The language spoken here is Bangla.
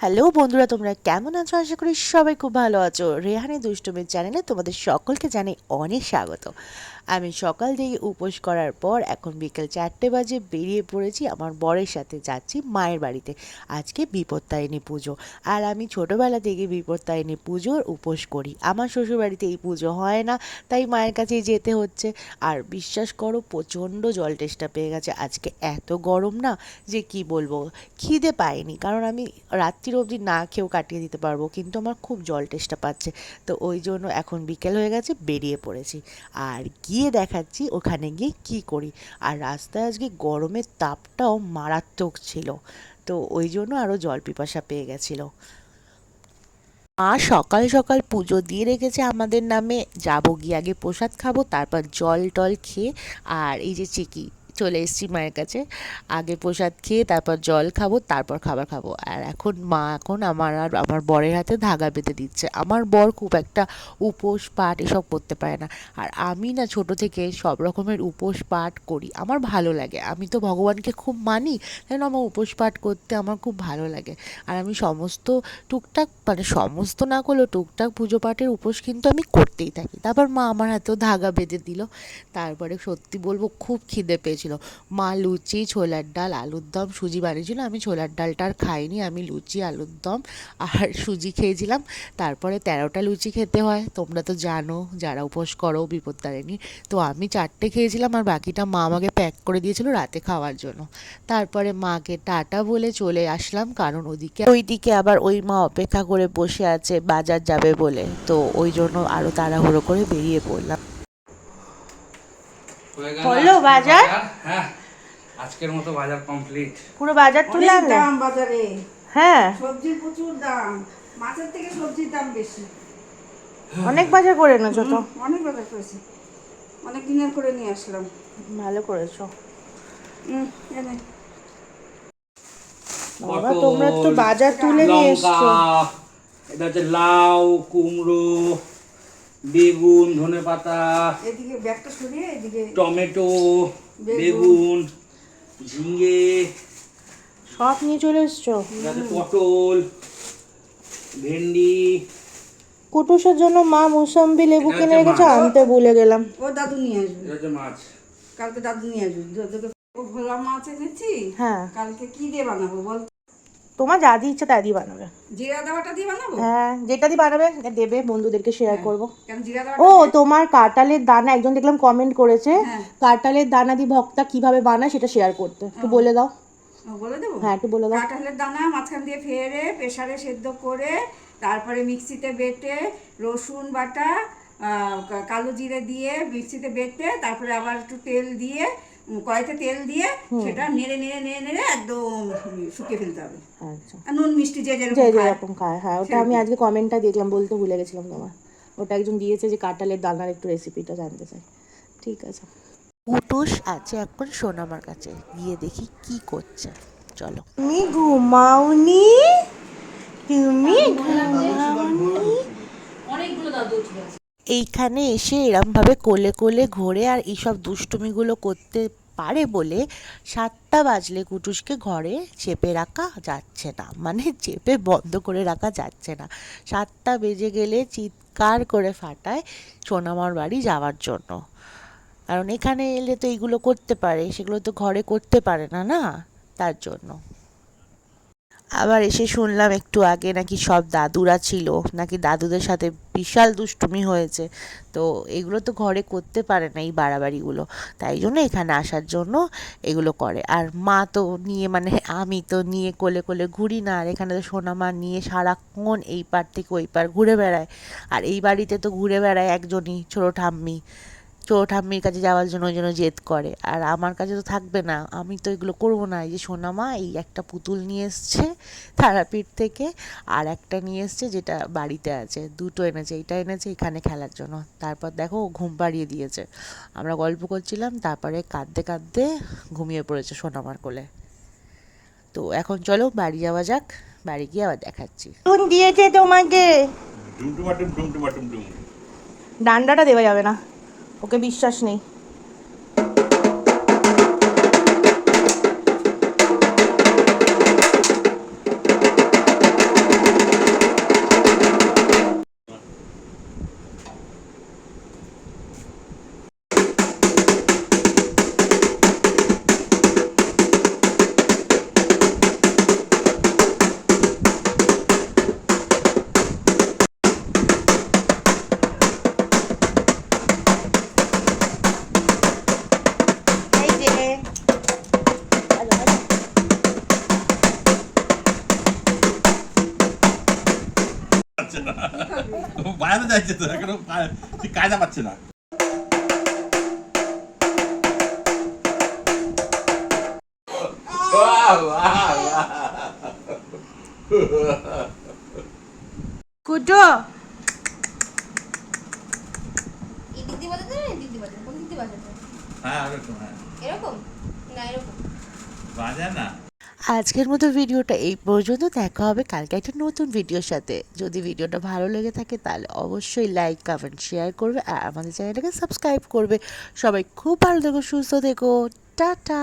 হ্যালো বন্ধুরা, তোমরা কেমন আছো? আশা করি সবাই খুব ভালো আছো। রেহানি দুষ্টুমির চ্যানেলে তোমাদের সকলকে জানাই অনেক স্বাগত। আমি সকাল থেকে উপোস করার পর এখন বিকেল 4টে বাজে বেরিয়ে পড়েছি, আমার বরের সাথে যাচ্ছি মায়ের বাড়িতে। আজকে বিপত্তারিণী পুজো, আর আমি ছোটোবেলা থেকে বিপত্তারিণী পুজোর উপোস করি। আমার শ্বশুরবাড়িতে এই পুজো হয় না, তাই মায়ের কাছেই যেতে হচ্ছে। আর বিশ্বাস করো, প্রচণ্ড জল তেষ্টা পেয়ে গেছে। আজকে এত গরম না যে কি বলবো। খিদে পাইনি, কারণ আমি রাত্রির অবধি না খেয়েও কাটিয়ে দিতে পারবো, কিন্তু আমার খুব জল তেষ্টা পাচ্ছে। তো ওই জন্য এখন বিকেল হয়ে গেছে, বেরিয়ে পড়েছি। আর গিয়ে দেখাচ্ছি ওখানে গিয়ে কি করি। আর রাস্তায় আজকে গরমের তাপটাও মারাত্মক ছিল, তো ওই জন্য আরও জল পিপাসা পেয়ে গেছিলো। মা সকাল সকাল পুজো দিয়ে রেখেছে আমাদের নামে। যাবো, গিয়ে আগে প্রসাদ খাবো, তারপর জল টল খেয়ে, আর এই যে চিকি চলে এসেছি মায়ের কাছে। আগে প্রসাদ খেয়ে তারপর জল খাবো, তারপর খাবার খাবো। আর এখন আমার আর আমার বরের হাতে ধাগা বেঁধে দিচ্ছে। আমার বর খুব একটা উপোস পাঠ এসব করতে পারে না, আর আমি না ছোট থেকে সব রকমের উপোস পাঠ করি, আমার ভালো লাগে। আমি তো ভগবানকে খুব মানি, তাই না, আমার উপোস পাঠ করতে আমার খুব ভালো লাগে। আর আমি সমস্ত টুকটাক, মানে সমস্ত না করলেও টুকটাক পুজো পাঠের উপোস কিন্তু আমি করতেই থাকি। তারপর মা আমার হাতেও ধাগা বেঁধে দিল। তারপরে সত্যি বলবো, খুব খিদে পেয়েছিল। মা লুচি, ছোলার ডাল, আলুর দম, সুজি বানিয়েছিল। আমি ছোলার ডালটা আর খাইনি, আমি লুচি, আলুর দম আর সুজি খেয়েছিলাম। তারপরে 13টা লুচি খেতে হয়, তোমরা তো জানো যারা উপোস করো বিপত্তারিণী। তো আমি 4টে খেয়েছিলাম, আর বাকিটা মা আমাকে প্যাক করে দিয়েছিল রাতে খাওয়ার জন্য। তারপরে মাকে টাটা বলে চলে আসলাম, কারণ ওইদিকে আবার ওই মা অপেক্ষা করে বসে আছে বাজার যাবে বলে। তো ওই জন্য আরো তাড়াহুড়ো করে বেরিয়ে পড়লাম। হলো বাজার? হ্যাঁ, আজকের মতো বাজার কমপ্লিট। পুরো বাজার তুলে অনেক আনলে? দাম বাজারে, হ্যাঁ, সবজির প্রচুর দাম। মাছের থেকে সবজির দাম বেশি। অনেক বাজার করে এনেছো তো। অনেক বাজার করেছি, অনেক দিনের করে নিয়ে আসলাম। ভালো করেছো। এনে বাবা, তোমরা তো বাজার তুলে নিয়ে লঙ্কা, এসছো। এটা হচ্ছে লাউ, কুমড়ো, বেগুন, ধনেপাতা, এদিকে ব্যাগটা সরিয়ে এদিকে টমেটো, বেগুন। বেগুন, ঝিঙে, সব নিয়ে চলে এসছো। এটা হচ্ছে পটল, ভেন্ডি। কুটুসের জন্য মা মুসাম্বি লেবু এটা কিনে হচ্ছে রেখেছে, মাছ। আনতে ভুলে গেলাম। ও দাদু নিয়ে আসবে, এটা হচ্ছে মাছ। কালকে দাদু নিয়ে আসবে। দাদুকে ও ভোলা মাছ এনেছি। হ্যাঁ, কালকে কি দিয়ে বানাবো বল? তোমার যা দিয়ে ইচ্ছা তাই দিয়ে বানাবে। জিরা দেওয়াটা দিয়ে বানাবো। হ্যাঁ, যেটা দিয়ে বানাবে দেবে, বন্ধুদেরকে শেয়ার হ্যাঁ, করবো। কেন জিরা ও, দেওয়াটা? তোমার কাঁঠালের দানা, একজন দেখলাম কমেন্ট করেছে, হ্যাঁ, কাঁঠালের দানা দিয়ে ভক্তা কিভাবে বানায় সেটা শেয়ার করতে, একটু বলে দাও। বলে দেবো। হ্যাঁ, একটু বলে দাও। কাঁঠালের দানা মাঝখান দিয়ে ফেরে প্রেসারে সেদ্ধ করে, তারপরে মিক্সিতে বেটে রসুন বাটা, কালো জিরে দিয়ে মিক্সিতে বেটে, তারপরে আবার একটু তেল দিয়ে, কড়াইতে তেল দিয়ে সেটা নেড়ে নেড়ে নেড়ে নেড়ে একদম শুকিয়ে ফেলতে হবে। আচ্ছা, আর নুন মিষ্টি যে যে যেরকম খায় যেরকম খায়, হ্যাঁ, ওটা আমি সেরকম। আজকে কমেন্টটা দেখলাম, বলতে ভুলে গেছিলাম তোমার। ওটা একজন দিয়েছে যে কাঁঠালের দানার একটু রেসিপিটা জানতে চাই। ঠিক আছে। কুটুস আছে এখন সোনামার কাছে, গিয়ে দেখি কি করছে। চলো। তুমি ঘুমাওনি? তুমি ঘুমাওনি? এইখানে এসে এরমভাবে কোলে কোলে ঘোরে আর এইসব দুষ্টুমিগুলো করতে পারে বলে 7টা বাজলে কুটুসকে ঘরে চেপে রাখা যাচ্ছে না, মানে চেপে বন্ধ করে রাখা যাচ্ছে না। 7টা বেজে গেলে চিৎকার করে ফাটায় সোনামার বাড়ি যাওয়ার জন্য, কারণ এখানে এলে তো এইগুলো করতে পারে, সেগুলো তো ঘরে করতে পারে না, না, তার জন্য। আবার এসে শুনলাম একটু আগে নাকি সব দাদুরা ছিল, নাকি দাদুদের সাথে বিশাল দুষ্টুমি হয়েছে। তো এগুলো তো ঘরে করতে পারে না, এই বাড়াবাড়িগুলো, তাই জন্য এখানে আসার জন্য এগুলো করে। আর মা তো নিয়ে, মানে আমি তো নিয়ে কোলে কোলে ঘুরি না, আর এখানে তো সোনামা নিয়ে সারাক্ষণ এই পার থেকে ওই পার ঘুরে বেড়ায়। আর এই বাড়িতে তো ঘুরে বেড়ায় একজনই, ছোটো ঠাম্মি। ছোটো ঠাম্মির কাছে যাওয়ার জন্য ওই জন্য জেদ করে, আর আমার কাছে তো থাকবে না, আমি তো এগুলো করবো না। এই যে সোনামা এই একটা পুতুল নিয়ে এসছে তারাপীঠ থেকে, আর একটা নিয়ে এসছে যেটা বাড়িতে আছে, দুটো এনেছে, এইটা এনেছে এখানে খেলার জন্য। তারপর দেখো ও ঘুম পাড়িয়ে দিয়েছে, আমরা গল্প করছিলাম, তারপরে কাঁদতে কাঁদতে ঘুমিয়ে পড়েছে সোনামার কোলে। তো এখন চলো বাড়ি যাওয়া যাক, বাড়ি গিয়ে আবার দেখাচ্ছি। কোন দিয়েছে তোমাকে? ডুমটুমাটুম ডুমটুমাটুম ডুম। ডান্ডাটা দেওয়া যাবে না, ওকে বিশ্বাস নেই। বাজাতে যাচ্ছে তো এখনো ঠিক কায়দা পাচ্ছে না। কুটো এই দিদি বাজাতে না দিদি বাজাতে কোন দিদি বাজাতে হ্যাঁ ওরকম, হ্যাঁ এরকম না এরকম বাজা না। আজকের মতো ভিডিওটা এই পর্যন্ত। দেখা হবে কালকে একটা নতুন ভিডিওর সাথে। যদি ভিডিওটা ভালো লেগে থাকে তাহলে অবশ্যই লাইক কমেন্ট শেয়ার করবে আর আমাদের চ্যানেলটাকে সাবস্ক্রাইব করবে। সবাই খুব ভালো থেকো, সুস্থ থেকো, টাটা।